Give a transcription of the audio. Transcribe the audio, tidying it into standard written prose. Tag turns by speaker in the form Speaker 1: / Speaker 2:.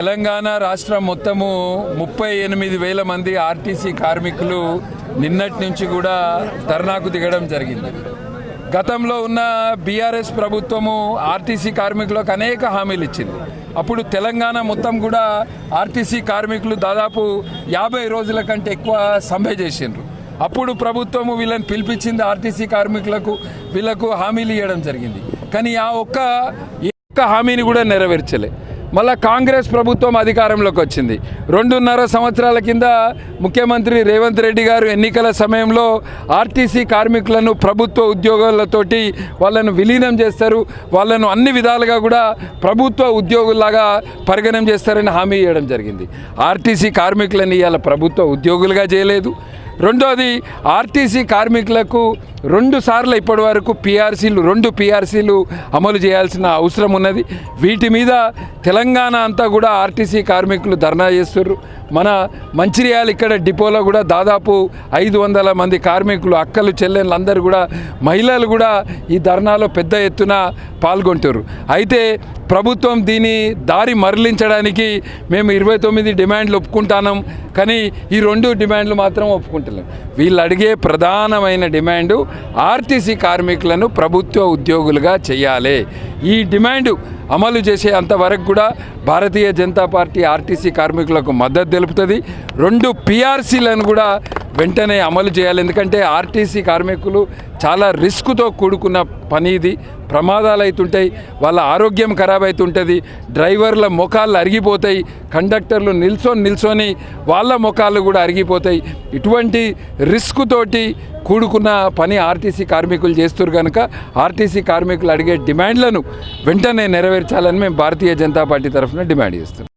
Speaker 1: తెలంగాణ రాష్ట్రం మొత్తము 38,000 మంది ఆర్టీసీ కార్మికులు నిన్నటి నుంచి కూడా ధర్నాకు దిగడం జరిగింది. గతంలో ఉన్న బీఆర్ఎస్ ప్రభుత్వము ఆర్టీసీ కార్మికులకు అనేక హామీలు ఇచ్చింది. అప్పుడు తెలంగాణ మొత్తం కూడా ఆర్టీసీ కార్మికులు దాదాపు 50 రోజుల కంటే ఎక్కువ సమ్మె చేసిండ్రు. అప్పుడు ప్రభుత్వము వీళ్ళని పిలిపించింది, ఆర్టీసీ కార్మికులకు వీళ్ళకు హామీలు ఇవ్వడం జరిగింది. కానీ ఆ ఒక్క హామీని కూడా నెరవేర్చలే. మళ్ళా కాంగ్రెస్ ప్రభుత్వం అధికారంలోకి వచ్చింది. 2.5 సంవత్సరాల కింద ముఖ్యమంత్రి రేవంత్ రెడ్డి గారు ఎన్నికల సమయంలో ఆర్టీసీ కార్మికులను ప్రభుత్వ ఉద్యోగాలతోటి వాళ్ళను విలీనం చేస్తారు, వాళ్ళను అన్ని విధాలుగా కూడా ప్రభుత్వ ఉద్యోగుల్లాగా పరిగణన చేస్తారని హామీ ఇవ్వడం జరిగింది. ఆర్టీసీ కార్మికులను ఇవాళ ప్రభుత్వ ఉద్యోగులుగా చేయలేదు. రెండోది, ఆర్టీసీ కార్మికులకు 2 సార్లు ఇప్పటి వరకు రెండు పిఆర్సీలు అమలు చేయాల్సిన అవసరం ఉన్నది. వీటి మీద తెలంగాణ అంతా కూడా ఆర్టీసీ కార్మికులు ధర్నా చేస్తున్నారు. మన మంచిర్యాల ఇక్కడ డిపోలో కూడా దాదాపు 500 మంది కార్మికులు, అక్కలు చెల్లెళ్ళు అందరూ కూడా, మహిళలు కూడా ఈ ధర్నాలో పెద్ద ఎత్తున పాల్గొంటారు. అయితే ప్రభుత్వం దీని దారి మరలించడానికి మేము 29 డిమాండ్లు ఒప్పుకుంటున్నాం, కానీ ఈ 2 డిమాండ్లు మాత్రం ఒప్పుకుంటలేం. వీళ్ళు అడిగే ప్రధానమైన డిమాండు ఆర్టీసీ కార్మికులను ప్రభుత్వ ఉద్యోగులుగా చేయాలి. ఈ డిమాండు అమలు చేసే అంతవరకు కూడా భారతీయ జనతా పార్టీ ఆర్టీసీ కార్మికులకు మద్దతు తెలుపుతుంది. 2 పిఆర్సీలను కూడా వెంటనే అమలు చేయాలి. ఎందుకంటే ఆర్టీసీ కార్మికులు చాలా రిస్క్తో కూడుకున్న పని ఇది. ప్రమాదాలు అవుతుంటాయి, వాళ్ళ ఆరోగ్యం ఖరాబ్ అవుతుంటుంది, డ్రైవర్ల ముఖాలు అరిగిపోతాయి, కండక్టర్లు నిల్చొని వాళ్ళ ముఖాలు కూడా అరిగిపోతాయి. ఇటువంటి రిస్క్ తోటి కూడుకున్న పని ఆర్టీసీ కార్మికులు చేస్తారు. కనుక ఆర్టీసీ కార్మికులు అడిగే డిమాండ్లను వెంటనే నెరవేర్చాలని మేము భారతీయ జనతా పార్టీ తరఫున డిమాండ్ చేస్తున్నాం.